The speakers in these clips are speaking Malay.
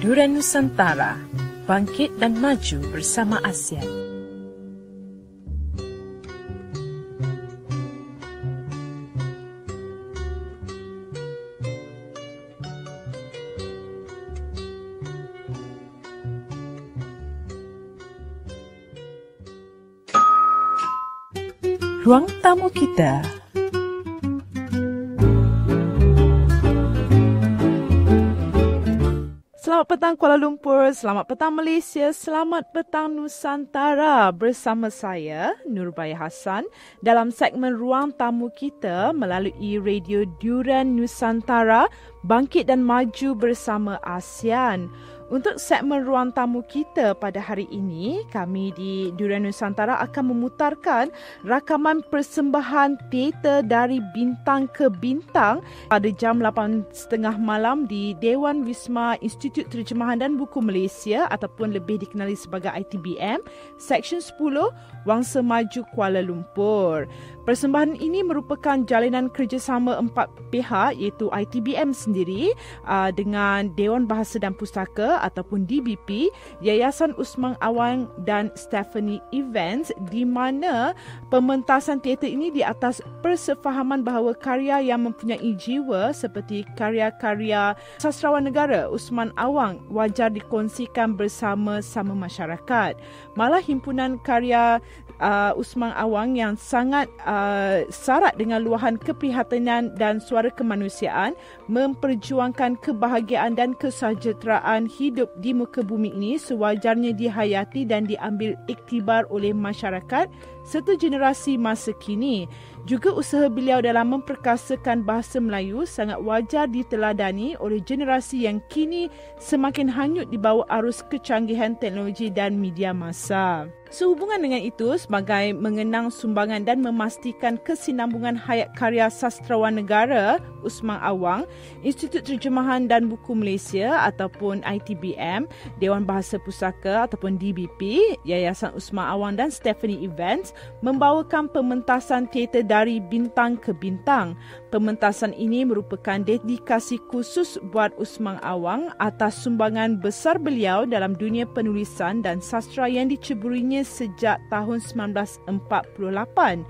Durian Nusantara, bangkit dan maju bersama ASEAN. Ruang tamu kita. Selamat petang Kuala Lumpur, selamat petang Malaysia, selamat petang Nusantara. Bersama saya, Nurbaya Hassan, dalam segmen Ruang Tamu Kita melalui Radio Durian Nusantara, bangkit dan maju bersama ASEAN. Untuk segmen Ruang Tamu Kita pada hari ini, kami di Durian Nusantara akan memutarkan rakaman persembahan teater dari bintang ke bintang pada jam 8.30 malam di Dewan Wisma Institut Terjemahan dan Buku Malaysia ataupun lebih dikenali sebagai ITBM, Seksyen 10, Wangsa Maju Kuala Lumpur. Persembahan ini merupakan jalinan kerjasama empat pihak iaitu ITBM sendiri dengan Dewan Bahasa dan Pustaka ataupun DBP, Yayasan Usman Awang dan Stephanie Events, di mana pementasan teater ini di atas persefahaman bahawa karya yang mempunyai jiwa seperti karya-karya sastrawan negara Usman Awang wajar dikongsikan bersama-sama masyarakat. Malah himpunan karya Usman Awang yang sangat syarat dengan luahan keprihatinan dan suara kemanusiaan memperjuangkan kebahagiaan dan kesejahteraan hidup di muka bumi ini sewajarnya dihayati dan diambil iktibar oleh masyarakat serta generasi masa kini. Juga usaha beliau dalam memperkasakan bahasa Melayu sangat wajar diteladani oleh generasi yang kini semakin hanyut di bawah arus kecanggihan teknologi dan media massa. Sehubungan dengan itu, sebagai mengenang sumbangan dan memastikan kesinambungan hayat karya sastrawan negara Usman Awang, Institut Terjemahan dan Buku Malaysia ataupun ITBM, Dewan Bahasa Pusaka ataupun DBP, Yayasan Usman Awang dan Stephanie Events membawakan pementasan teater dari bintang ke bintang. Pementasan ini merupakan dedikasi khusus buat Usman Awang atas sumbangan besar beliau dalam dunia penulisan dan sastra yang diceburinya sejak tahun 1948.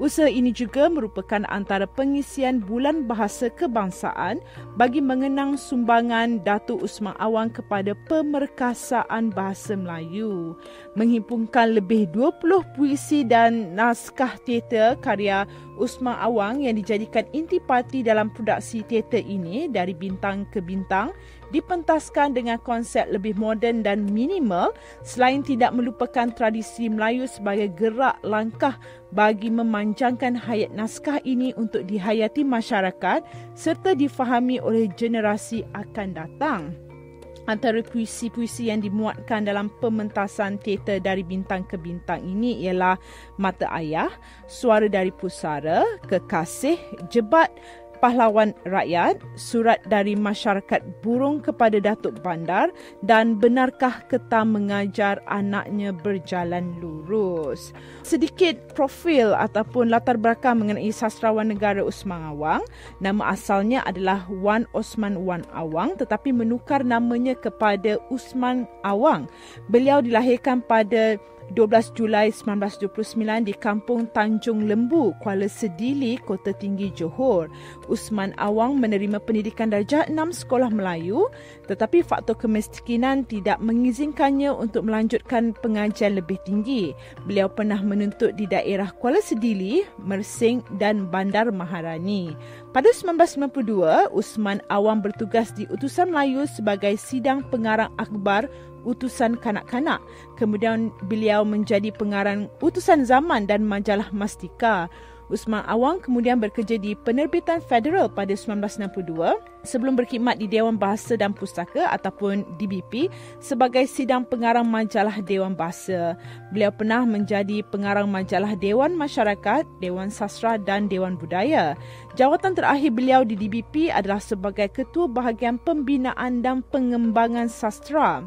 Usaha ini juga merupakan antara pengisian Bulan Bahasa Kebangsaan bagi mengenang sumbangan Datuk Usman Awang kepada pemerkasaan bahasa Melayu. Menghimpunkan lebih 20 puisi dan naskah teater karya Usman Awang yang dijadikan intipati dalam produksi teater ini dari bintang ke bintang dipentaskan dengan konsep lebih moden dan minimal selain tidak melupakan tradisi Melayu sebagai gerak langkah bagi memanjangkan hayat naskah ini untuk dihayati masyarakat serta difahami oleh generasi akan datang. Antara puisi-puisi yang dimuatkan dalam pementasan teater dari bintang ke bintang ini ialah Mata Ayah, Suara dari Pusara, Kekasih, Jebat Pahlawan Rakyat, Surat dari Masyarakat Burung kepada Datuk Bandar dan Benarkah Ketam Mengajar Anaknya Berjalan Lurus. Sedikit profil ataupun latar belakang mengenai sastrawan negara Usman Awang. Nama asalnya adalah Wan Osman Wan Awang tetapi menukar namanya kepada Usman Awang. Beliau dilahirkan pada 12 Julai 1929 di Kampung Tanjung Lembu, Kuala Sedili, Kota Tinggi, Johor. Usman Awang menerima pendidikan darjah 6 sekolah Melayu tetapi faktor kemiskinan tidak mengizinkannya untuk melanjutkan pengajian lebih tinggi. Beliau pernah menuntut di daerah Kuala Sedili, Mersing dan Bandar Maharani. Pada 1992, Usman Awang bertugas di Utusan Melayu sebagai sidang pengarang akhbar Utusan Kanak-Kanak. Kemudian beliau menjadi pengarang Utusan Zaman dan majalah Mastika. Usman Awang kemudian bekerja di Penerbitan Federal pada 1962 sebelum berkhidmat di Dewan Bahasa dan Pustaka ataupun DBP sebagai sidang pengarang majalah Dewan Bahasa. Beliau pernah menjadi pengarang majalah Dewan Masyarakat, Dewan Sastra dan Dewan Budaya. Jawatan terakhir beliau di DBP adalah sebagai Ketua Bahagian Pembinaan dan Pengembangan Sastra.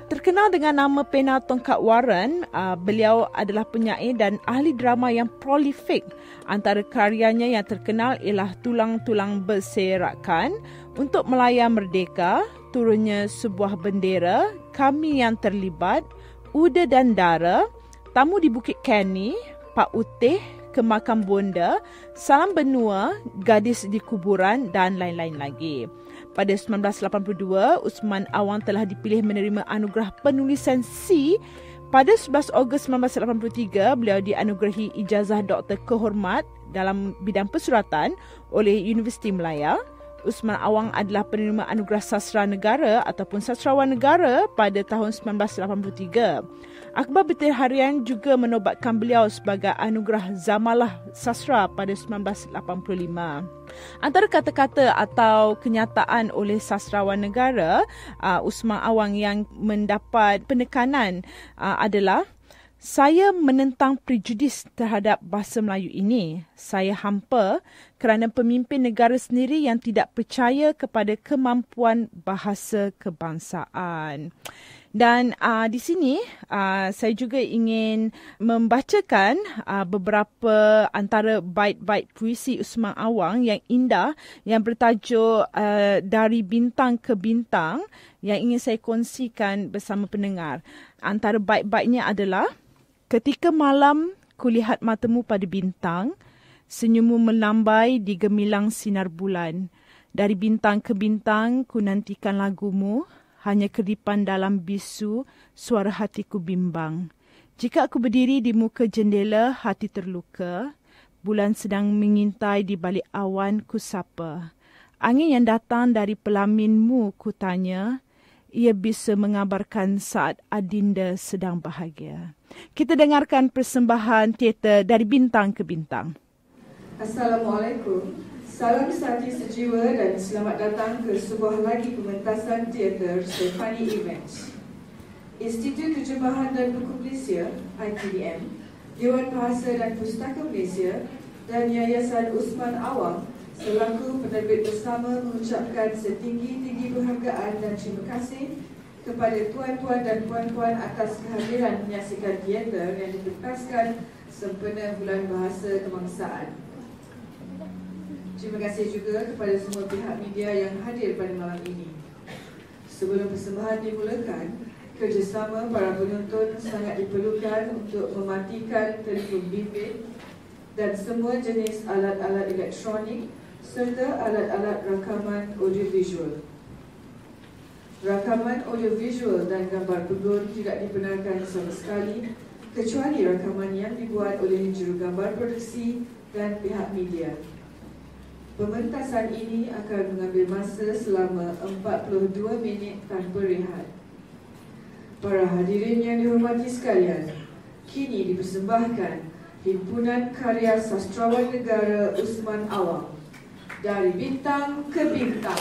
Terkenal dengan nama pena Tongkat Warren, beliau adalah penyair dan ahli drama yang prolifik. Antara karyanya yang terkenal ialah Tulang-Tulang Berserakan, Untuk Melaya Merdeka, turunnya sebuah bendera, kami yang terlibat, Uda dan Dara, tamu di Bukit Keni, Pak Utih ke Makam Bonda, Salam Benua, Gadis di Kuburan dan lain-lain lagi. Pada 1982, Usman Awang telah dipilih menerima anugerah penulisan C. Pada 11 Ogos 1983, beliau dianugerahi ijazah doktor kehormat dalam bidang persuratan oleh Universiti Malaya. Usman Awang adalah penerima anugerah sastra negara ataupun sastrawan negara pada tahun 1983. Akhbar Betir Harian juga menobatkan beliau sebagai anugerah Zamalah Sastra pada 1985. Antara kata-kata atau kenyataan oleh sastrawan negara Usman Awang yang mendapat penekanan adalah, saya menentang prejudis terhadap bahasa Melayu ini. Saya hampa kerana pemimpin negara sendiri yang tidak percaya kepada kemampuan bahasa kebangsaan. Dan di sini saya juga ingin membacakan beberapa antara bait-bait puisi Usman Awang yang indah yang bertajuk Dari Bintang ke Bintang yang ingin saya kongsikan bersama pendengar. Antara bait-baitnya adalah, ketika malam kulihat matamu pada bintang, senyummu melambai di gemilang sinar bulan. Dari bintang ke bintang ku nantikan lagumu, hanya kedipan dalam bisu, suara hatiku bimbang. Jika aku berdiri di muka jendela, hati terluka. Bulan sedang mengintai di balik awan, ku sapa. Angin yang datang dari pelaminmu, ku tanya. Ia bisa mengabarkan saat adinda sedang bahagia. Kita dengarkan persembahan teater Dari Bintang ke Bintang. Assalamualaikum. Salam sati sejiwa dan selamat datang ke sebuah lagi pementasan teater Stefani Events. Institut Terjemahan dan Buku Malaysia, ITDM, Dewan Bahasa dan Pustaka Malaysia dan Yayasan Usman Awang selaku penerbit bersama mengucapkan setinggi-tinggi penghargaan dan terima kasih kepada tuan-tuan dan puan-puan atas kehadiran menyaksikan teater yang dipentaskan sempena Bulan Bahasa Kebangsaan. Terima kasih juga kepada semua pihak media yang hadir pada malam ini. Sebelum persembahan dimulakan, kerjasama para penonton sangat diperlukan untuk mematikan telefon bimbit dan semua jenis alat-alat elektronik serta alat-alat rakaman audiovisual. Rakaman audiovisual dan gambar pegun tidak dibenarkan sama sekali kecuali rakaman yang dibuat oleh jurugambar produksi dan pihak media. Pementasan ini akan mengambil masa selama 42 minit tanpa rehat. Para hadirin yang dihormati sekalian, kini dipersembahkan himpunan karya sastrawan negara Usman Awang, Dari Bintang ke Bintang.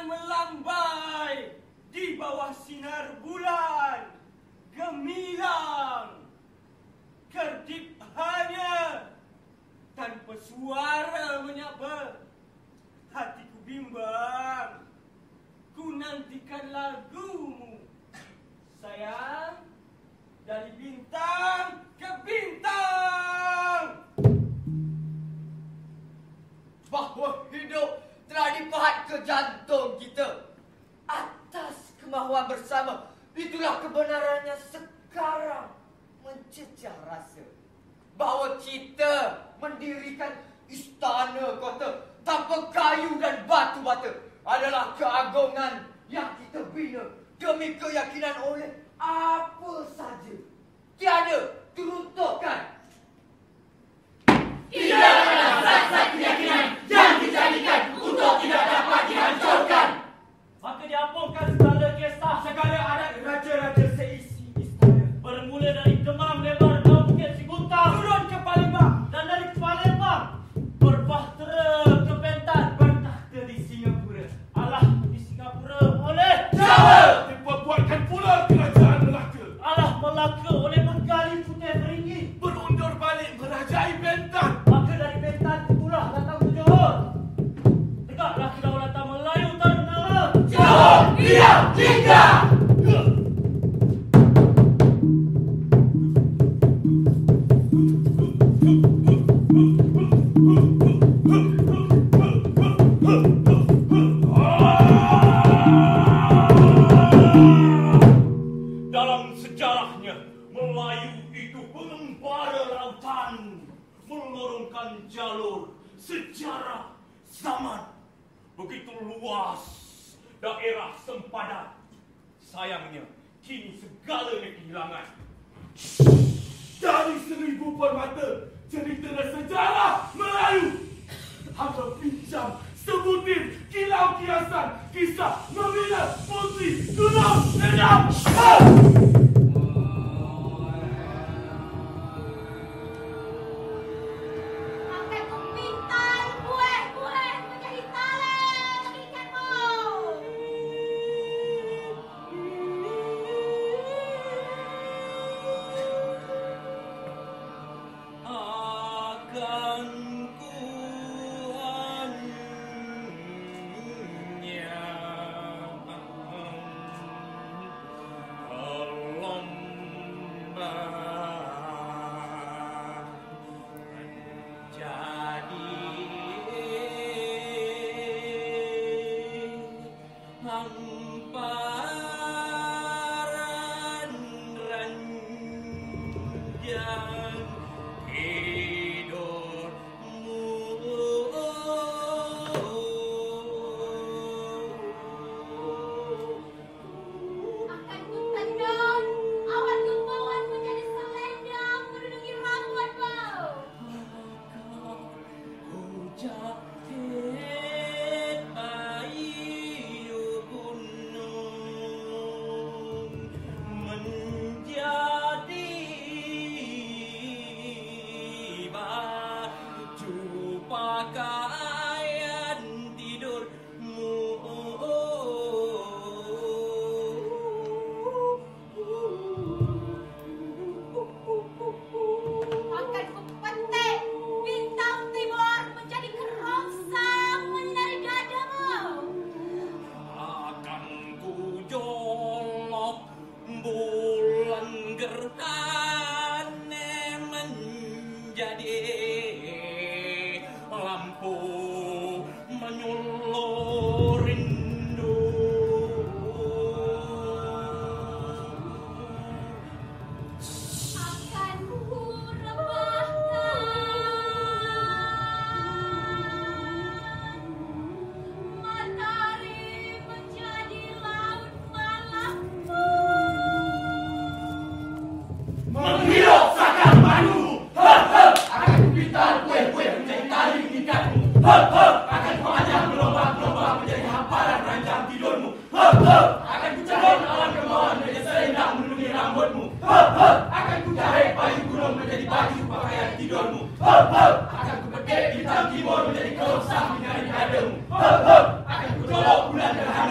akan melambai di bawah sinar bulan gemilang, kedip hanya tanpa suara menyapa. Hatiku bimbang, ku nantikan lagumu sayang, dari bintang ke bintang. Bahawa hidup telah dipahat ke jantung kita atas kemahuan bersama. Itulah kebenarannya sekarang mencecah rasa bahawa kita mendirikan istana kota tanpa kayu dan batu bata adalah keagungan yang kita bina demi keyakinan oleh apa saja. Tiada teruntukkan. Tidak ada zat-zat keyakinan yang dijadikan untuk tidak dapat dihancurkan. Maka diampunkan segala kisah, segala adat raja-raja seisi istana. Bermula dari Kemang lebar ke Bukit Siguntang, turun ke Palembang, dan dari Palembang berbahtera ke Pentan, bertakhta di Singapura. Alah, di Singapura oleh Jawa diperbuatkan pula kerajaan Melaka. Alah, Melaka oleh Bengali Putih Peringgi, Berundur balik merajai Bentan. maka dari Pentan itulah datang ke Johor. Tegaklah kedaulatan Melayu Tanah Nara. Johor diam hingga. Dalam sejarahnya, Melayu itu pengembara lautan, melorongkan jalur sejarah zaman. Begitu luas daerah sempadan. Sayangnya, kini segalanya kehilangan. Dari 1000 permata cerita dan sejarah Melayu hanya pinjam sebutir kilau kiasan kisah membina putri gunung Sedap. Akan kupintal buah-buah menjadi talang ikanmu. Akan hamparan ranjang hidupmu. Akan kutendang awan kembauan menjadi selendang melindungi rambutmu. Jaket ayu gunung menjadi baju pakaian tidurmu. Akan kupetik bintang timur menjadi kerongsang menyinari dadamu. Akan ku jolok bulan gerhana menjadi lampu menyuluh rindu. Akan ku rebahkan matahari menjadi laut malammu. Menghirup sakar madu. Akan kupintal kue-kue menjadi tali ikatmu. Akan kuajak gelombang-gelombang menjadi hamparan ranjang tidurmu. Akan kucahin alam kemauan menjadi selendang melindungi rambutmu. Akan kucahin baju gunung menjadi baju pakaian tidurmu. Akan kupetik bintang timur menjadi kerongsang menyinari dadamu. Akan kujolok bulan gerhana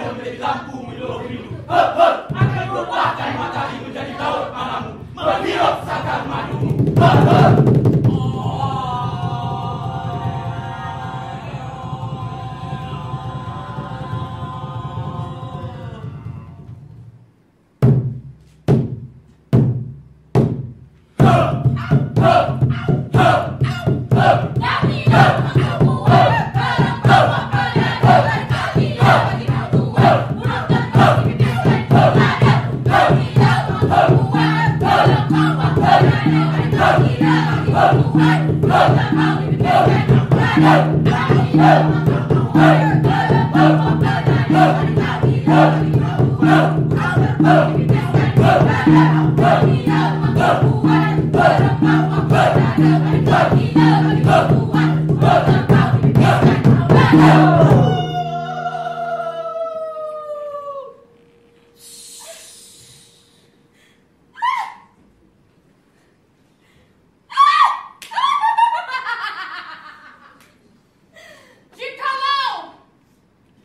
Jikalau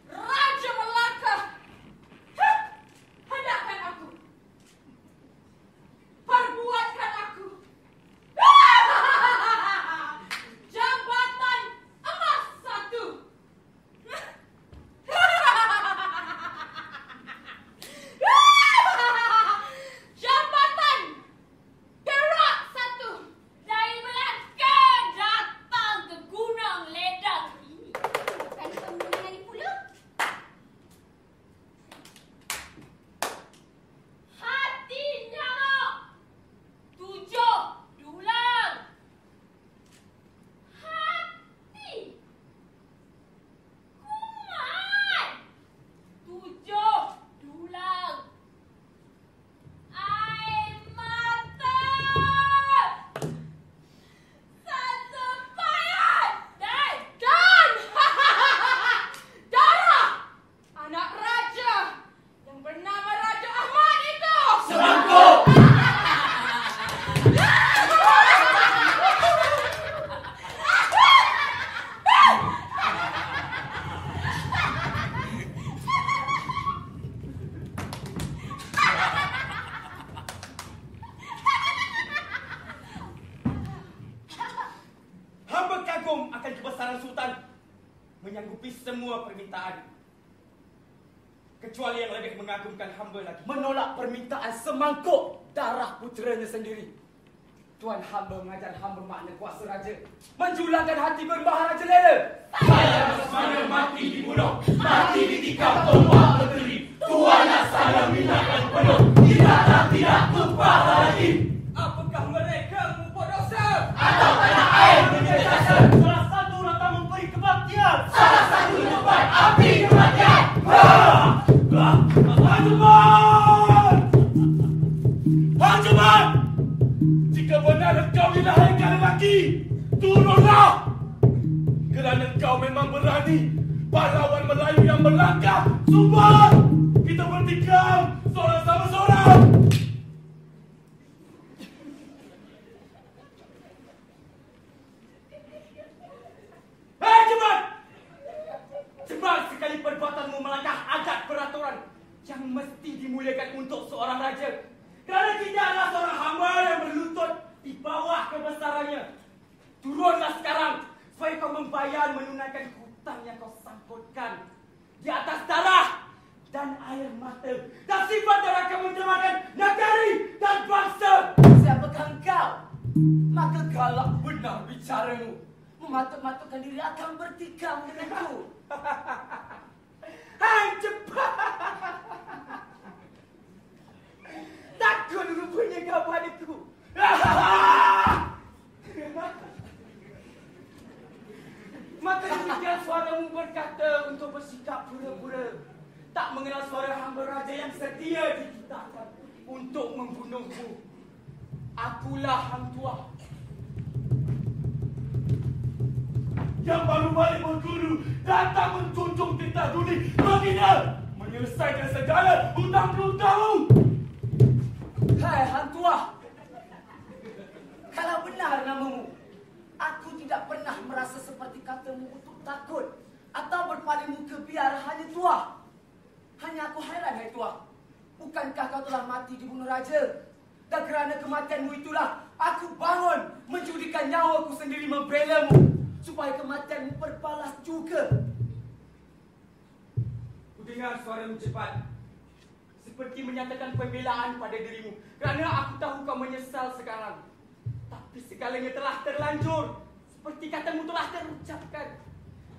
Raja Melaka hadapkan aku, perbuatkan aku jabatan emas 1. Jabatan perak 1. Dari Melaka datang ke Gunung Ledang ini. Bukan kemenangan ini pula. Hatinya 7 dulang. Hati kuman 7 dulang. Air mata 1 payat dan darah anak raja yang bernama Raja Ahmad itu. Semangkuk! Hamba kagum akan kebesaran Sultan menyanggupi semua permintaan. Kecuali yang lebih mengagumkan hamba lagi. Menolak permintaan semangkuk darah puteranya sendiri. Tuan hamba mengajar hamba makna kuasa raja, menjulangkan hati bermaharaja lela. Saya bersemangat mati dibunuh, mati ditikam tombak berderi. Tuan nak saya minatkan penuh, tidak tumpah lagi. Apakah mereka membuat dosa? Atau tanah air menjadi jasa, Salah satu datang memberi kebaktian. salah satu tempat api kematian. Hanjuman! Hanjuman! Jika benar engkau dilahirkan lelaki, turunlah! Kerana engkau memang berani, pahlawan Melayu yang melangkah. Sumpah! Kita bertikam, seorang sama seorang! Hei, cepat! Cepat sekali perbuatanmu melangkah adat peraturan yang mesti dimuliakan untuk seorang raja. Kerana kita adalah seorang hamba yang berlutut di bawah kebesarannya. Turunlah sekarang supaya kau membayar menunaikan hutang yang kau sangkutkan di atas darah dan air mata dan sifat yang akan menjemakan negeri dan bangsa. Siapakah engkau? Maka galak benar bicaramu. Mematuk-matukkan diri akan bertikam denganku. Hai, cepat! Takut rupanya kau padaku. Maka demikian suaramu berkata untuk bersikap pura-pura. Tak mengenal suara hamba raja yang setia dititahkan untuk membunuhmu. Akulah Hang Tuah Yang baru balik berguru, datang menjunjung titah duli baginda, menyelesaikan segala hutang-hutangmu. Hai Hang Tuah, kalau benar namamu, aku tidak pernah merasa seperti katamu untuk takut atau berpaling muka biar hanya Tuah. Hanya aku heran, hai Tuah. Bukankah kau telah mati dibunuh raja? Dan kerana kematianmu itulah aku bangun menjudikan nyawaku sendiri membelamu supaya kematianmu berbalas juga. Ku dengar suaramu cepat, seperti menyatakan pembelaan pada dirimu. Kerana aku tahu kau menyesal sekarang. Tapi segalanya telah terlanjur, seperti katamu telah terucapkan.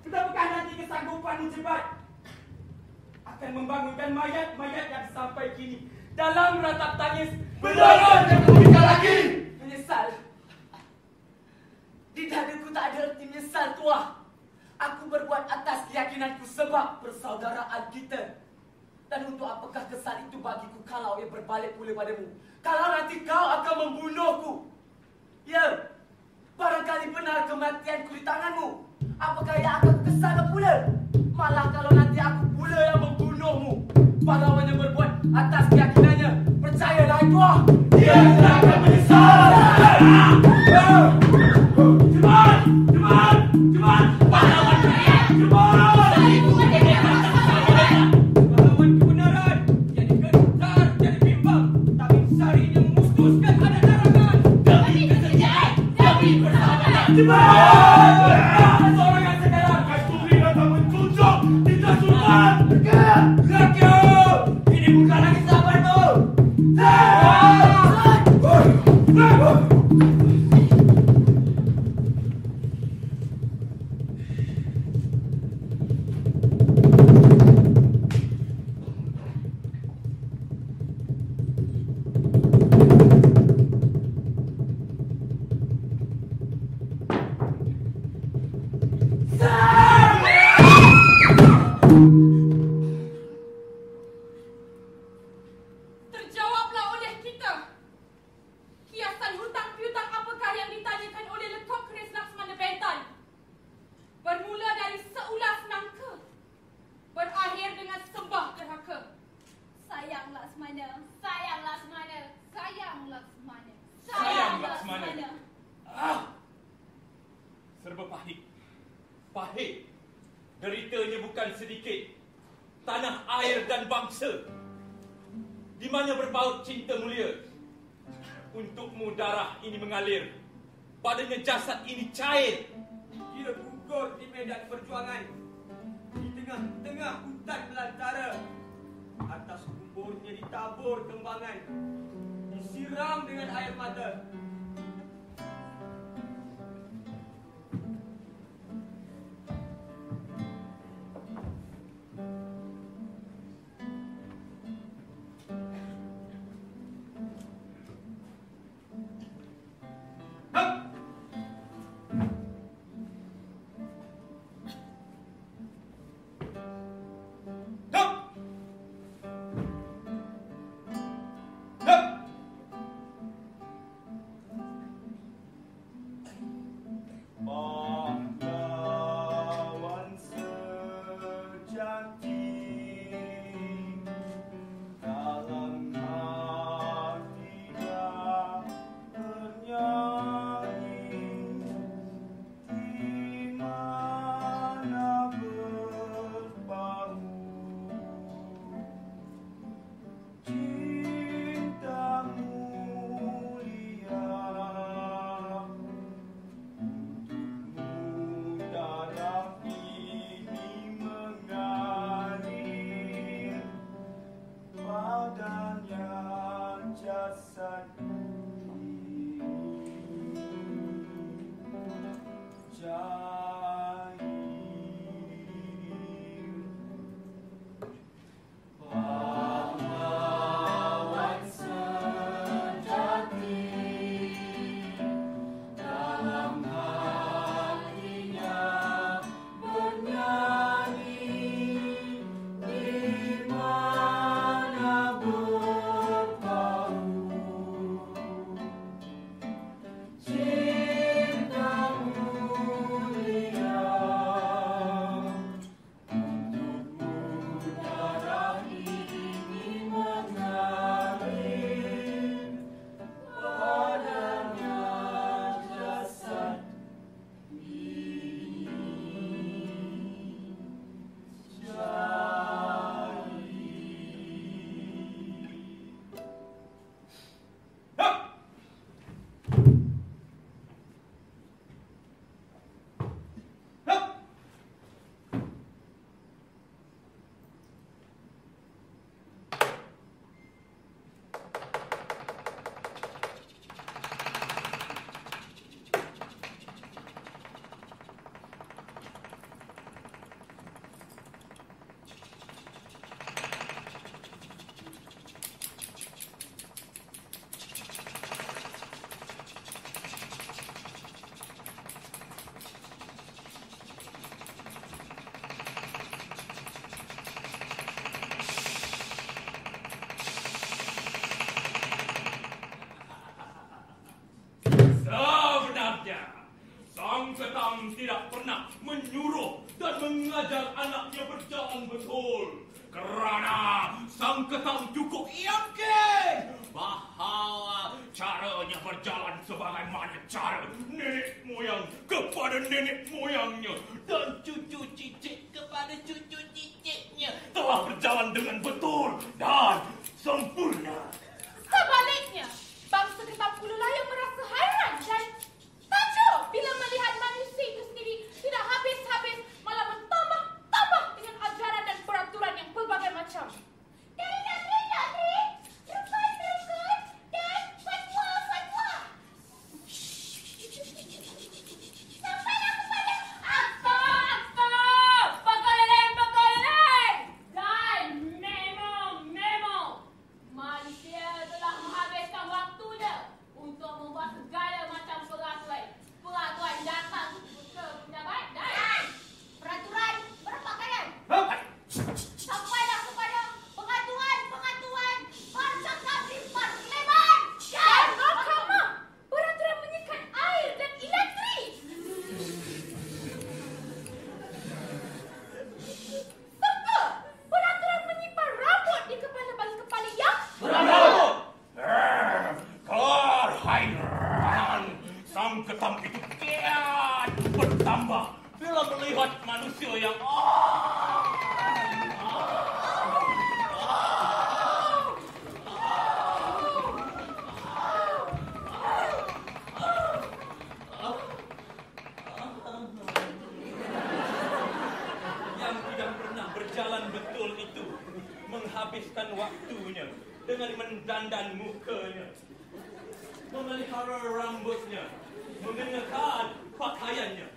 Betapakah nanti kesanggupanmu cepat akan membangunkan mayat-mayat yang sampai kini dalam ratap tangis Benaran yang menikah lagi. Menyesal? Di dadaku tak ada erti menyesal, Tuah. Aku berbuat atas keyakinanku sebab persaudaraan kita. Dan untuk apakah kesan itu bagiku kalau ia berbalik pula padamu? Kalau nanti kau akan membunuhku. Ya, barangkali benar kematianku di tanganmu. Apakah ia akan kesana pula? Malah kalau nanti aku pula yang membunuhmu. Pahlawan yang berbuat atas keyakinannya, percayalah itu. Dia tidak akan menyesal. Cepat! Cepat! Cepat! Pahlawan rakyat! Cepat! Pahlawan kebenaran jadi gentar, jadi bimbang, tapi sarinya memusnahkan adat larangan. Demi kesetiaan, demi persahabatan. Cepat! Seorang yang sekarang Kasturi datang mencucuk tindak sultan. Rakyat! Ini bukan lagi sahabatmu. Terjawablah oleh kita. Kiasan hutang piutang apakah yang ditanyakan oleh Lekok Keris Laksmana Bentan? Bermula dari seulas nangka, berakhir dengan sembah derhaka. Sayang Laksmana, sayang Laksmana, sayang Laksmana, Sayang Laksmana. Serba pahit. Pahit. Deritanya bukan sedikit. Tanah air dan bangsa di mana berpaut cinta mulia. Untukmu darah ini mengalir, padanya jasad ini cair. Ia gugur di medan perjuangan, di tengah-tengah hutan belantara. Atas kuburnya ditabur kembangan, disiram dengan air mata. mengajar anaknya berjalan betul. Kerana sang ketam cukup yakin bahawa caranya berjalan sebagaimana cara nenek moyang kepada nenek moyangnya dan cucu cicit kepada cucu cicitnya telah berjalan dengan betul dan sempurna. Sebaliknya, bangsa ketam Kululaya merasa hairan dan takjub bila melihat manusia itu sendiri tidak habis-habis malah bertambah-tambah dengan ajaran dan peraturan yang pelbagai macam. Dari negeri, rukun, dan fatwa. Sampailah kepada apa? Bekalan. Dan memo. Manusia telah menghabiskan waktunya untuk membuat segala macam peraturan. Peraturan datang ke pejabat dan peraturan berpakaian. Sampailah kepada pengaturan bercakap di parlimen dan mahkamah. Peraturan menyikat air dan elektrik. Serta peraturan menyimpan rambut di kepala bagi kepala yang Berambut! Kelar hairan! Sang ketam itu kian bertambah bila melihat manusia yang yang tidak pernah berjalan betul itu menghabiskan waktunya dengan mendandan mukanya, memelihara rambutnya, mengenakan pakaiannya.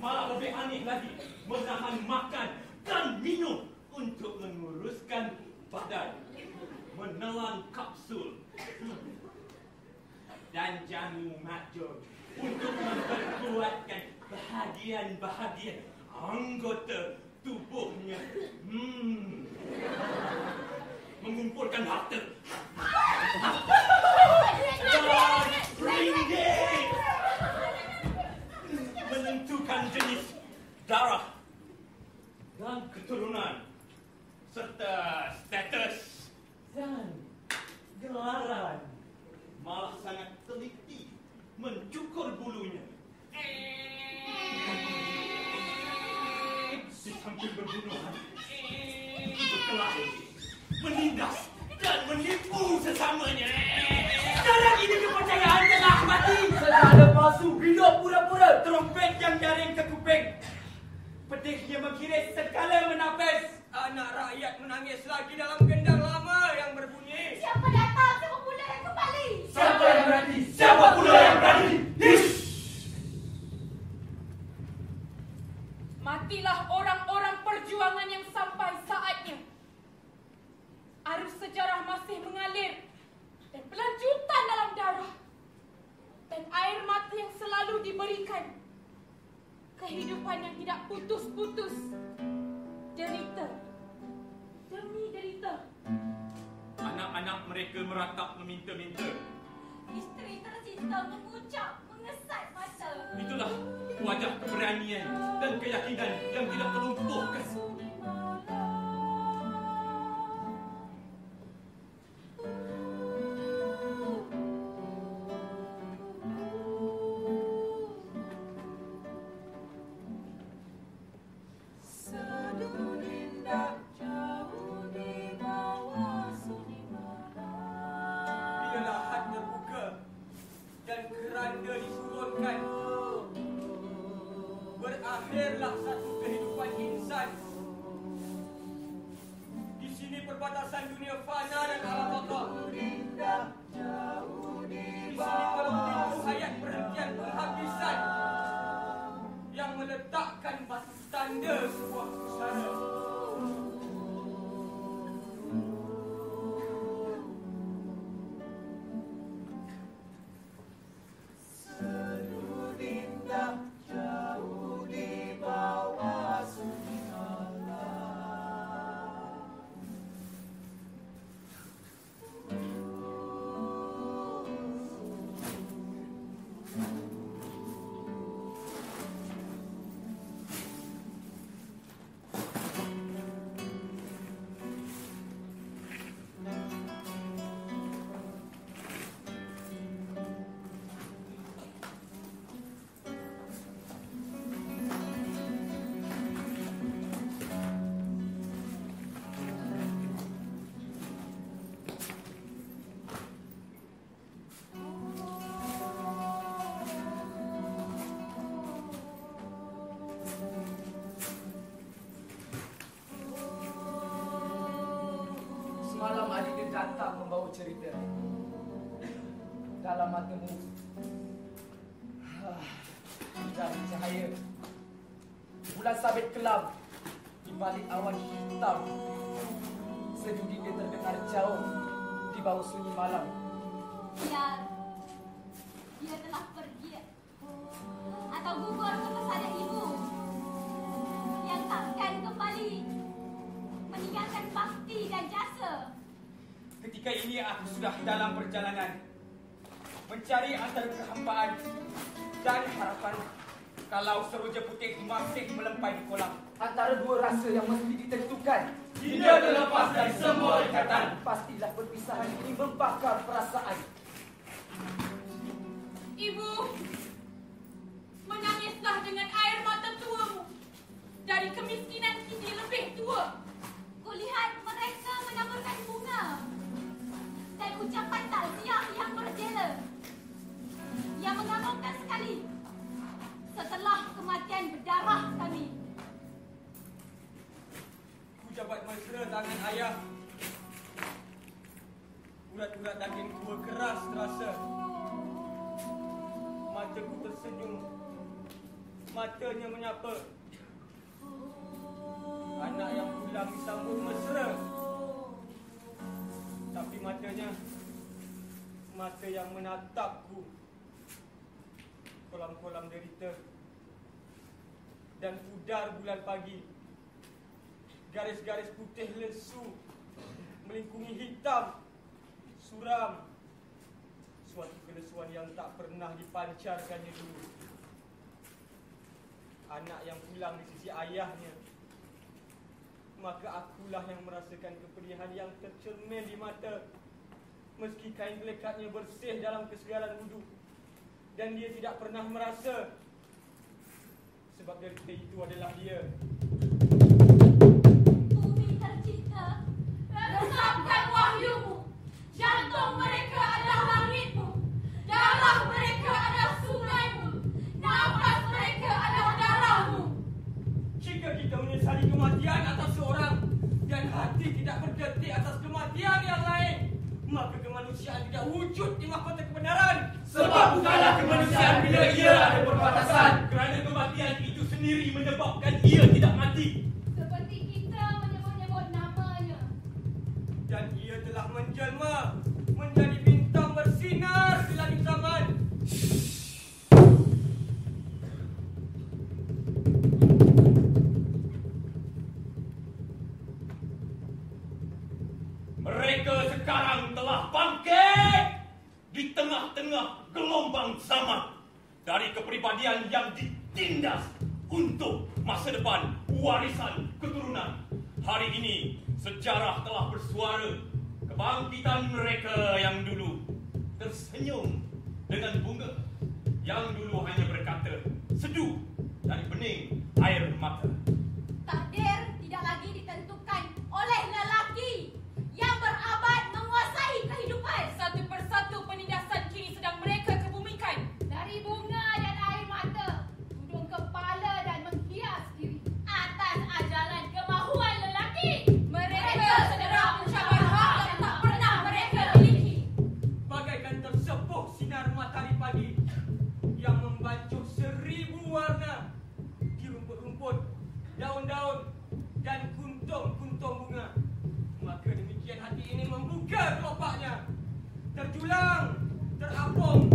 Malah lebih aneh lagi, menahan makan dan minum untuk menguruskan badan, menelan kapsul dan jamu major untuk memperkuatkan bahagian-bahagian anggota tubuhnya. Mengumpulkan harta dan ringgit, menentukan jenis darah dan keturunan serta status dan gelaran. Malah sangat teliti mencukur bulunya. Di samping berbunuhan, berkelahi, menindas dan menipu sesamanya. Sekarang ini kepercayaan telah mati. Segala palsu hidup pura-pura. Trompet yang jaring ke kuping. Pedihnya mengiris segala menapis. Anak rakyat menangis lagi dalam gendang lama yang berbunyi. siapa datang, siapa pula yang kembali. Siapa yang berani? Siapa pula yang berani? Matilah orang-orang perjuangan yang sampai saatnya. Arus sejarah masih mengalir dan berlanjutan dalam darah dan air mata yang selalu diberikan. Kehidupan yang tidak putus-putus. Derita demi derita. Anak-anak mereka meratap meminta-minta. Isteri tercinta mengucap mengesat mata. Itulah wajah keberanian dan keyakinan yang tidak terlumpuhkan. Bila lahat terbuka dan keranda disurunkan, berakhirlah satu kehidupan insan. Di sini perbatasan dunia fana dan alam Allah. Di sini kalau pintu hayat perhentian penghabisan yang meletakkan batu tanda sebuah pusara. Semalam adik dia datang membawa cerita. Dalam matamu mencari cahaya. Bulan sabit kelam di balik awan hitam. Sedu dia terdengar jauh di bawah sunyi malam. Dia telah pergi atau gugur ke pesada ibu yang takkan kembali meninggalkan bakti dan jasa. Ketika ini aku sudah dalam perjalanan mencari antara kehampaan dan harapan. Kalau seroja putih masih melempai di kolam, Antara dua rasa yang mesti ditentukan, Tidak terlepas dari semua ikatan. pastilah perpisahan ini membakar perasaan. Ibu, menangislah dengan air mata tuamu. Dari kemiskinan kini lebih tua. Kulihat mereka menaburkan bunga dan ucapan takziah yang berjela, yang mengagumkan sekali setelah kematian berdarah kami. ku jabat mesra tangan ayah. Urat-urat daging tua keras terasa. Mataku tersenyum, matanya menyapa. Anak yang pulang disambut mesra, tapi matanya mata yang menatapku. Kolam-kolam derita dan pudar bulan pagi. Garis-garis putih lesu melingkungi hitam suram. Suatu kelesuan yang tak pernah dipancarkannya dulu. Anak yang pulang di sisi ayahnya, maka akulah yang merasakan kepedihan yang tercermin di mata. Meski kain lekatnya bersih dalam kesegaran wudhu, dan dia tidak pernah merasa, sebab derita itu adalah dia. Bumi tercipta, Resapkan wahyumu. Jantung mereka adalah langitmu. Darah mereka adalah sungaimu. Nafas mereka adalah darahmu. Jika kita menyesali kematian atas seorang dan hati tidak berdetik atas kematian yang lain, maka kemanusiaan tidak wujud di mahkota kebenaran. Sebab bukanlah kemanusiaan bila ia ada perbatasan. Kerana kematian itu sendiri menyebabkan ia tidak mati. seperti kita menyebut-nyebut namanya. Dan ia telah menjelma menjadi bintang bersinar di langit zaman. Mereka sekarang telah bangkit di tengah-tengah gelombang zaman dari kepribadian yang ditindas untuk masa depan warisan keturunan. Hari ini sejarah telah bersuara kebangkitan mereka yang dulu tersenyum dengan bunga, yang dulu hanya berkata seduh dari bening air mata. Takdir tidak lagi ditentukan oleh lelaki yang berabad menguasai kehidupan. Satu persatu penindasan kini sedang mereka kebumikan. Dari bunga dan air mata, tudung kepala dan menghias diri atas ajalan kemahuan lelaki. Mereka sedera mencabar hak yang tak pernah mereka miliki. Bagaikan tersepuh sinar matahari pagi yang membancuh 1000 warna di rumput-rumput, daun-daun dan kuntung-kuntung bunga. Maka demikian hati ini membuka kelopaknya, terjulang, terapung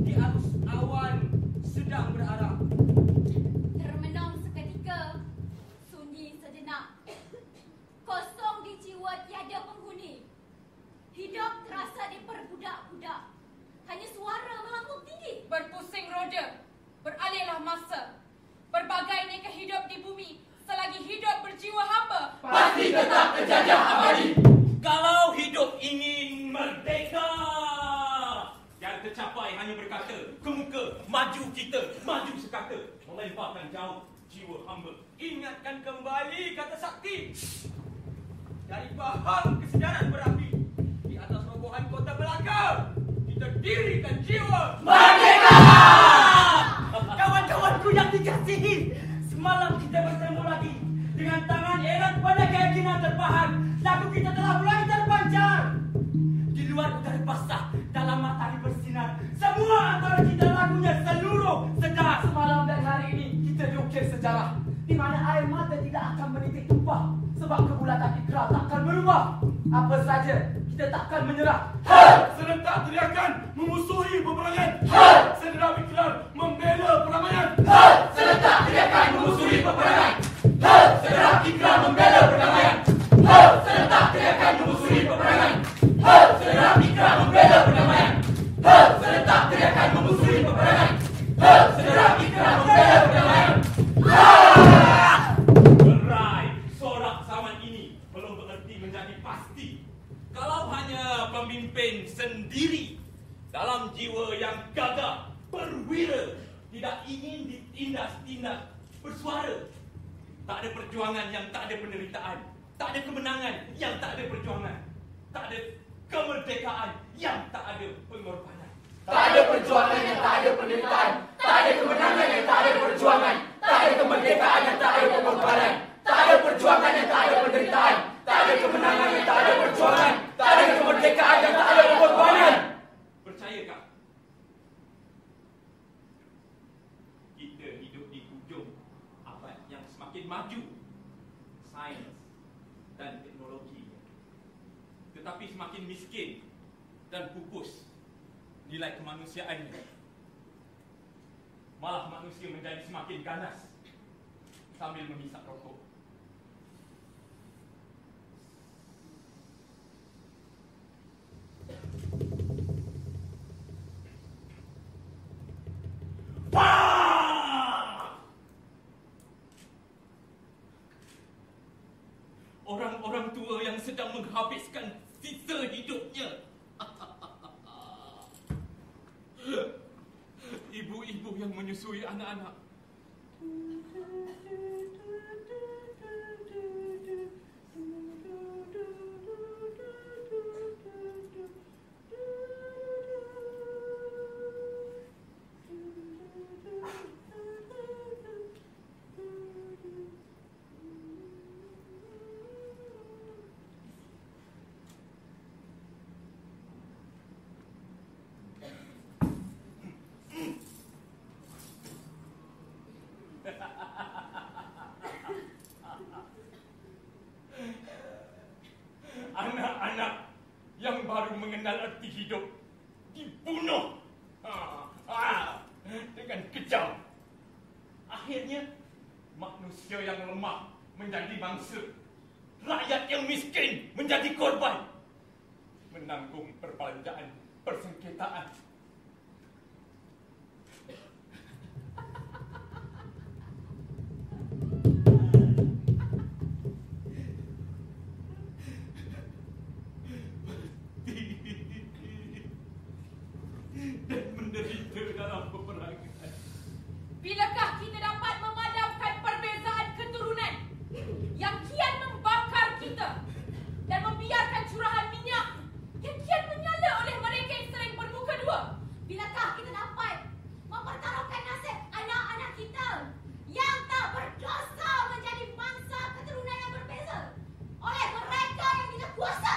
di arus awan sedang berarah. Termenung seketika, sunyi sejenak. Kosong di jiwa tiada penghuni. Hidup terasa diperbudak-budak. Hanya suara melambung tinggi. Berpusing roda, beralihlah masa. Berbagai neka hidup di bumi, selagi hidup berjiwa hamba. Pasti tetap terjajah abadi. Kalau hidup ingin merdeka, yang tercapai hanya berkata ke muka, maju kita, maju sekata, melemparkan jauh jiwa hamba. Ingatkan kembali kata sakti. Dari faham kesedaran berapi, di atas robohan kota Melaka, kita dirikan jiwa Merdeka! Kawan-kawanku yang dikasihi, semalam kita bertemu lagi dengan tangan erat pada keyakinan terpahan. Lagu kita telah mulai terbang. kebulatan ikrar takkan berubah. Apa saja, kita takkan menyerah. Serentak teriakan memusuhi peperangan. Serentak ikrar membela perdamaian. Serentak teriakan memusuhi peperangan. Serentak ikrar membela perdamaian. Serentak teriakan memusuhi peperangan. Serentak ikrar membela perdamaian. Serentak teriakan memusuhi peperangan. Serentak ikrar membela perdamaian. Berai sorak zaman ini belum bererti menjadi pasti kalau hanya pemimpin sendiri dalam jiwa yang gagah, berwira, tidak ingin ditindas-tindas, bersuara. Tak ada perjuangan yang tak ada penderitaan, tak ada kemenangan yang tak ada perjuangan, tak ada kemerdekaan yang tak ada pengorbanan. Tak ada perjuangan yang tak ada penderitaan, tak ada kemenangan yang tak ada perjuangan, tak ada kemerdekaan yang tak ada pengorbanan, tak ada perjuangan yang tak ada penderitaan, tak ada kemenangan yang tak ada perjuangan, tak ada kemerdekaan yang tak ada pengorbanan. Percayakah? Kita hidup di hujung abad yang semakin maju sains dan teknologi, tetapi semakin miskin dan pupus nilai kemanusiaannya. Malah manusia menjadi semakin ganas sambil menghisap rokok. Orang-orang tua yang sedang menghabiskan sisa hidupnya. Ibu-ibu yang menyusui anak-anak. Anak-anak yang baru mengenal arti hidup dibunuh dengan kejam. Akhirnya manusia yang lemah menjadi mangsa, rakyat yang miskin menjadi korban, menanggung perbelanjaan, persengketaan. Dan menderita dalam peperangan. Bilakah kita dapat memadamkan perbezaan keturunan yang kian membakar kita dan membiarkan curahan minyak yang kian menyala oleh mereka yang sering bermuka dua? Bilakah kita dapat mempertaruhkan nasib anak-anak kita yang tak berdosa menjadi mangsa keturunan yang berbeza oleh mereka yang kita kuasa?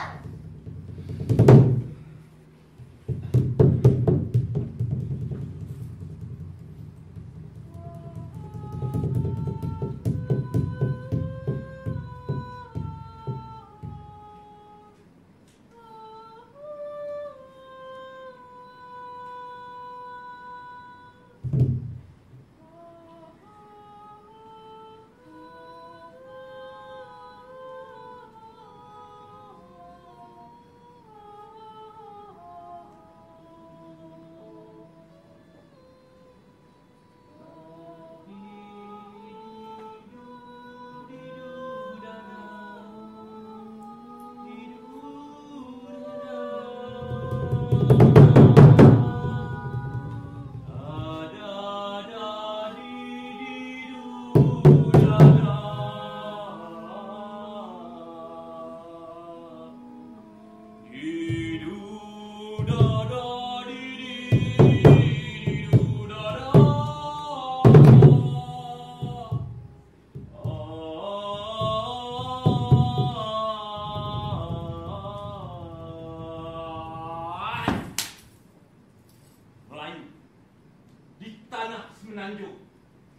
Semenanjung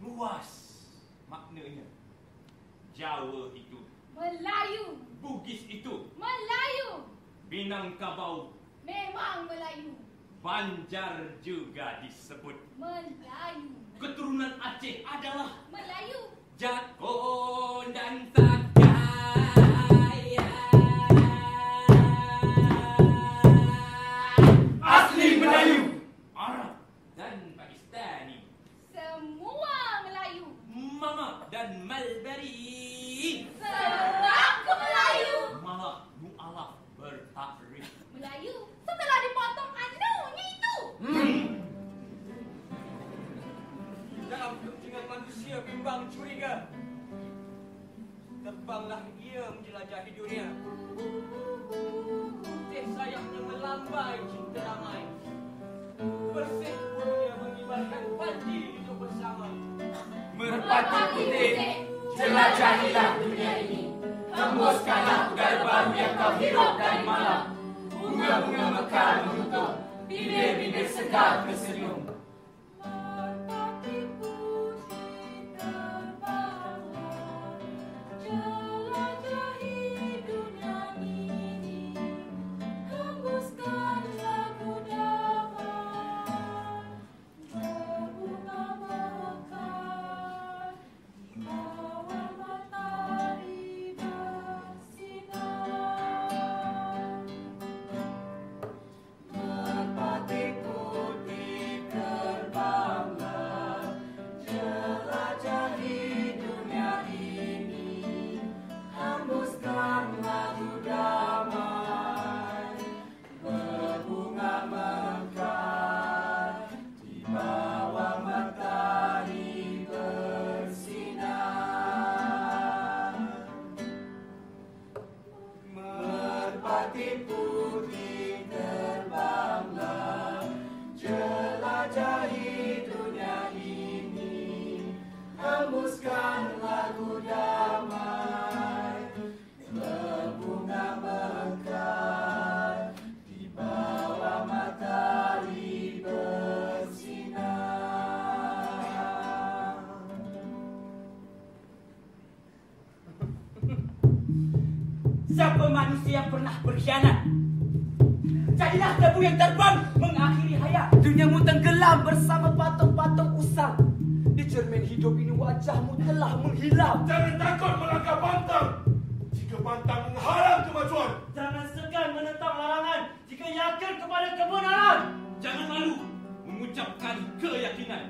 luas maknanya. Jawa itu Melayu. Bugis itu. Melayu. Minangkabau. Memang Melayu. Banjar juga disebut. Melayu. Keturunan Aceh adalah Melayu. Jakon dan Sakaya. Asli Melayu. Arab dan Pakistani. Semua Melayu. Mama dan Mulberry. Seraku Melayu. Malah mu'alaf bertakrif. Melayu setelah dipotong anunya itu. Dalam kepentingan manusia bimbang curiga, terbanglah ia menjelajahi dunia. Putih sayapnya melambai cinta damai. Bersih bulunya mengibarkan panji hidup bersama. Merpati putih, jelajahilah dunia ini. Hembuskanlah udara baru yang kau hirup dari malam. Bunga-bunga mekar menutup, bibir-bibir segar tersenyum. Siapa manusia yang pernah berkhianat? Jadilah debu yang terbang mengakhiri hayat. Duniamu tenggelam bersama patung-patung usang. Di cermin hidup ini wajahmu telah menghilang. Jangan takut melangkah pantang jika pantang menghalang kemajuan. Jangan segan menentang larangan jika yakin kepada kebenaran. Jangan malu mengucapkan keyakinan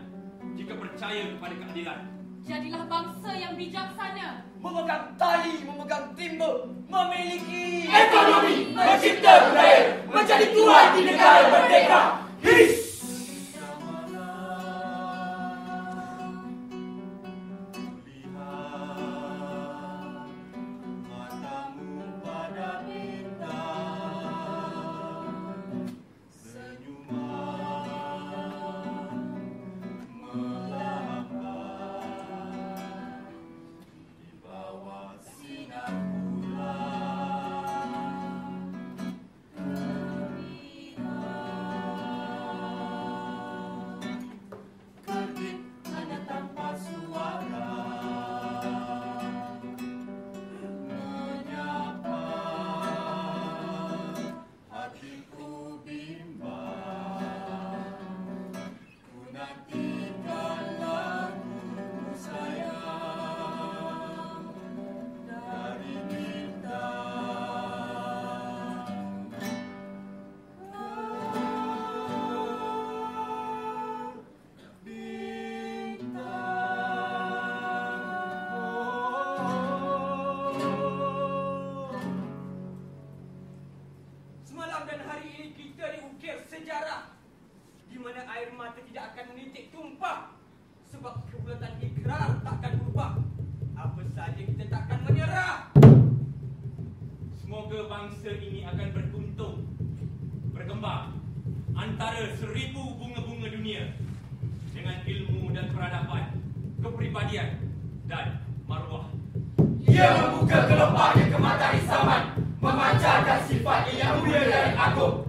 jika percaya kepada keadilan. Jadilah bangsa yang bijaksana. Memegang tali, memegang timba, memiliki Ekonomi, mencipta budaya, menjadi tuan di negara merdeka. His! Bangsa ini akan berkuntung, berkembang antara 1000 bunga-bunga dunia dengan ilmu dan peradaban, kepribadian dan maruah. Ia membuka gelombangnya ke matahari zaman, memancarkan sifat yang mulia dan agung.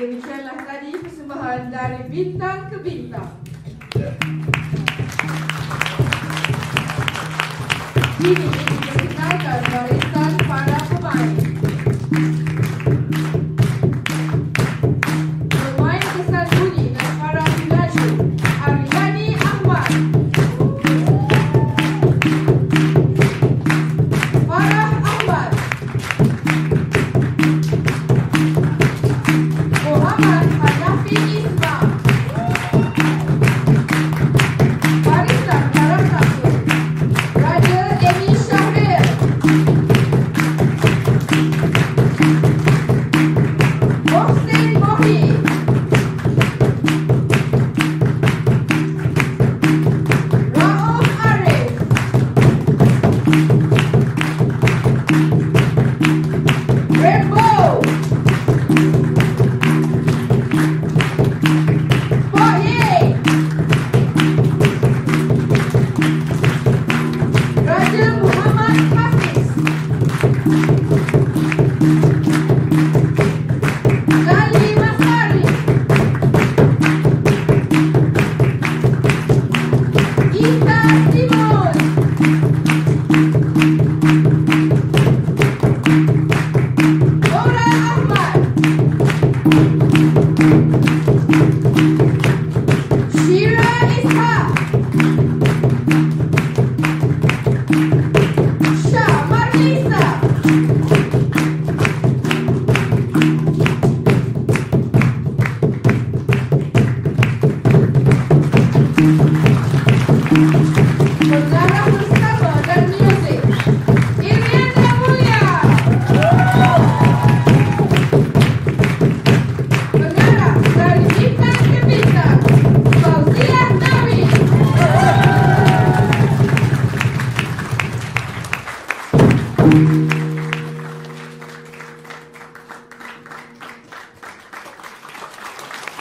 Demikianlah tadi persembahan dari bintang ke bintang. Kini diperkenalkan barisan para pemain. Pemain kesan bunyi dan para pelaju Aryani Ahmad, Farah Ahmad, Muhammad Hanafi Islam, Barisan Barang Satu Raja Amy Syahril, Mohsin Mohi, Rauf Arif, Rainbow, Pok Ye, Raja Muhammad Hafiz, Lali Masari, Ita Simon, Nora Ahmad, Shira Ishak, Shah Marlisa, Pengarah bersama dan muzik Iriana Mulia, pengarah dari bintang ke bintang Fauziah Nawi.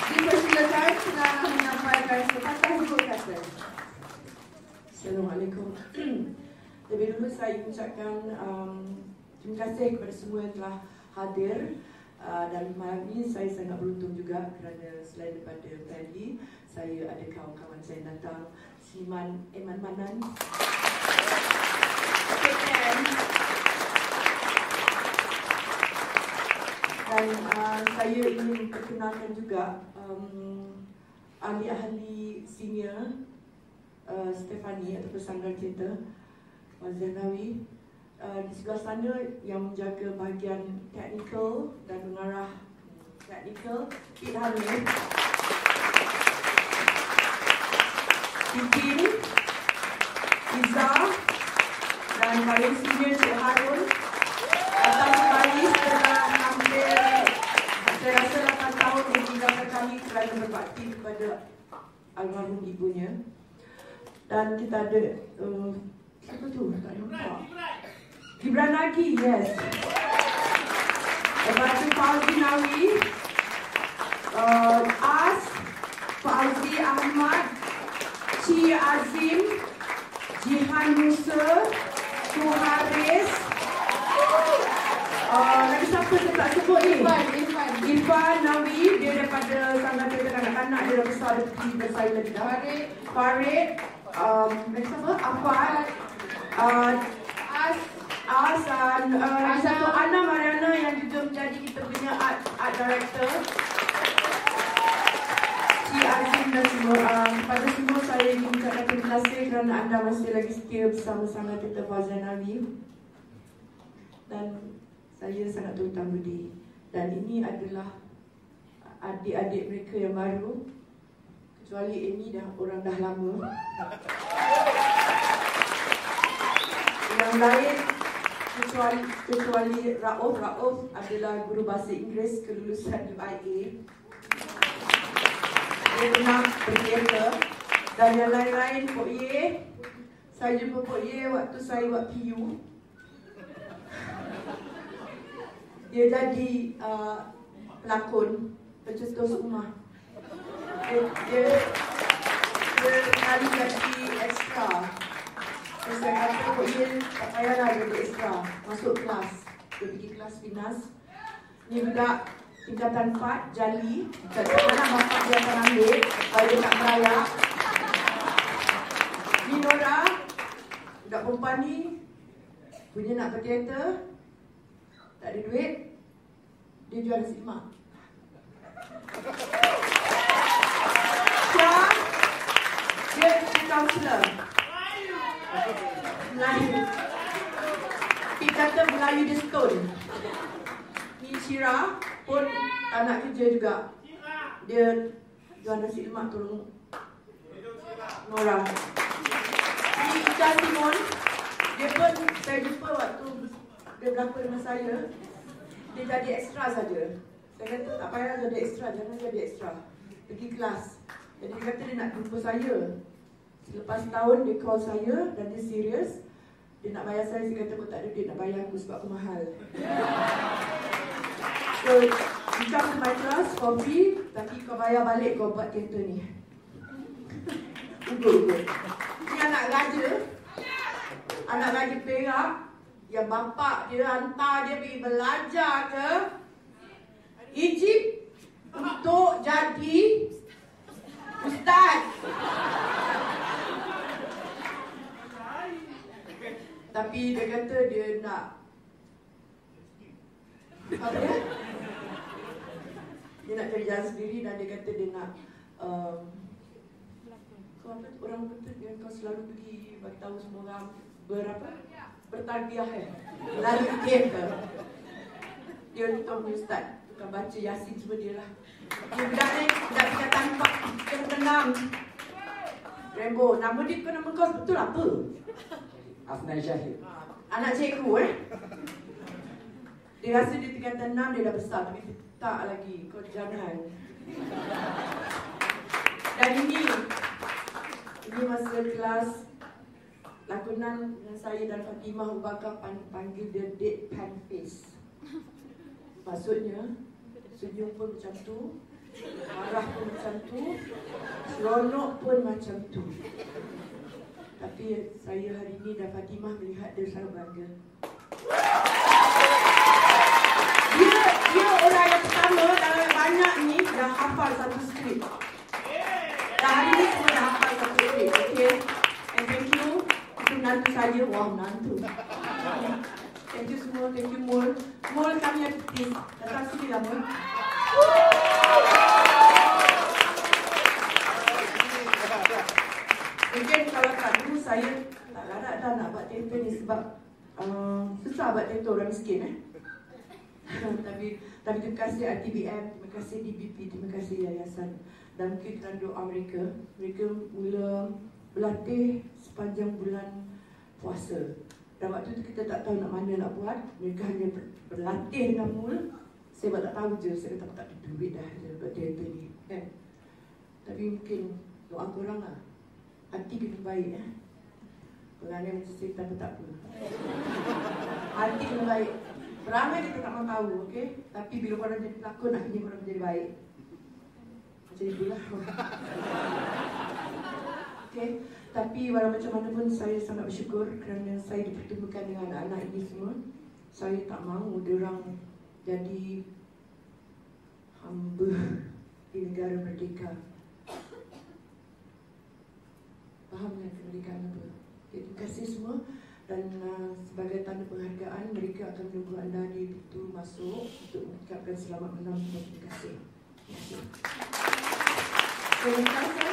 Dipersilakan pengarah menyampaikan sepatah dua kata. Assalamualaikum. Lebih dulu saya ucapkan terima kasih kepada semua yang telah hadir dan malam ini saya sangat beruntung juga kerana selain daripada Feli, saya ada kawan-kawan saya yang datang, Seniman Eman Manan, dan saya ingin memperkenalkan juga ahli-ahli senior Stephanie atau Sanggar Teater Zanawi di sebelah sana yang menjaga bahagian teknikal dan mengarah teknikal Kit Hamid, Titin, Iza dan paling senior Cik Harun datang kembali setelah hampir saya rasa 8 tahun meninggalkan kami kerana berbakti kepada almarhum ibunya. Dan kita ada siapa tu? Tak nampak. Gibran lagi, yes. Lepas tu Fauzi Nawi, As, Fauzi Ahmad, Ci Azim, Jihan Musa, Tuharis, lagi siapa saya tak sebut ni? Irfan Nawi, dia daripada Sanggar Teater Kanak-kanak, dia dah besar, dia pergi bersaing lagi dah. Farid, lagi siapa? Afan, satu Ana Mariana yang juga menjadi kita punya art director, Ci Azim dan semua. Pada semua saya ingin mengucapkan terima kasih kerana anda masih lagi setia bersama-sama kita Fauziah Nawi. Dan saya sangat berhutang budi. Dan ini adalah adik-adik mereka yang baru, kecuali Amy dah orang dah lama. Yang lain kecuali Rauf adalah guru bahasa Inggeris kelulusan UIA. Dia pernah berteater. Dan yang lain-lain, Pok Ye, saya jumpa Pok Ye waktu saya buat PU. Dia jadi pelakon pencetus rumah. Dia kali jadi ekstra. Saya kata Pok Ye tak payahlah jadi ekstra, masuk kelas. Dia pergi kelas Finas. Ni budak tingkatan 4, Jali. Tak tahu mana bapak dia akan ambil, kalau dia tak merayak. Ni Nora, budak perempuan ni, punya nak ke teater, tak ada duit, dia jual nasi lemak. Syah, dia kaunselor Melayu. Dia kata Melayu dia stone. Ni Syirah pun tak nak kerja juga. Dia jual nasi lemak tolong Nora. Ni Ika Simon, dia pun saya jumpa waktu dia berapa dengan saya. Dia jadi ekstra saja. Saya kata tak payah jadi ekstra, jangan jadi ekstra. Pergi kelas. Jadi dia kata dia nak jumpa saya. Selepas tahun dia call saya dan dia serius. Dia nak bayar saya kata aku tak ada duit nak bayar aku sebab aku mahal. So, you come to my class for free, tapi kau bayar balik kau buat teater ni. Ugut. Ni anak raja. Anak raja Perak. Yang bapak dia hantar dia pergi belajar ke Egypt untuk jadi ustaz. Tapi dia kata dia nak apa dia? Dia nak cari jalan sendiri dan dia kata dia nak kau apa orang kata dia kau selalu pergi bagi tahu semua orang bertarbiyah melalui teater. Dia untuk ustaz, tukang baca Yasin semua dia lah. Dia budak ni, budak tingkatan 4 yang tenang. Rainbow, nama dia kau nama kau betul apa? Afnan Syahid. Anak cikgu Dia rasa dia tingkatan 6 dia dah besar tapi tak lagi. Kau jangan. Dan ini masa kelas lakonan dengan saya dan Fatimah Abu Bakar panggil dia deadpan face. Maksudnya senyum pun macam tu, marah pun macam tu, seronok pun macam tu. Tapi saya hari ini dan Fatimah melihat dia sangat bangga. Dia orang yang pertama dalam banyak ni dah hafal satu skrip. Dan hari ini semua dah hafal satu skrip. Okay. And thank you. Itu menantu saya. Wah, menantu. Thank you semua. Thank you Mul. Mul kami yang penting. Datang sini lah Mul. Mungkin kalau tak dulu saya tak larat dah nak buat teater ni sebab susah buat teater orang miskin tapi terima kasih ITBM, terima kasih DBP, terima kasih yayasan dan mungkin kerana doa mereka mula berlatih sepanjang bulan puasa dan waktu tu kita tak tahu nak mana nak buat, mereka hanya berlatih dengan mula. Saya tak tahu je, saya kata tak ada duit dah buat teater ni kan. Tapi mungkin doa korang lah, hati kena baik Perangai macam cerita pun tak apa. Hati kena baik. Perangai kita tak mahu tahu, okey? Tapi bila korang jadi pelakon, akhirnya korang menjadi baik. Macam itulah. Okey? Tapi walau macam mana pun saya sangat bersyukur kerana saya dipertemukan dengan anak-anak ini semua. Saya tak mahu diorang jadi hamba di negara merdeka. Faham dengan kemerdekaan apa? Terima kasih semua dan sebagai tanda penghargaan mereka akan menunggu anda di pintu masuk untuk mengucapkan selamat menang. Terima kasih. Terima kasih.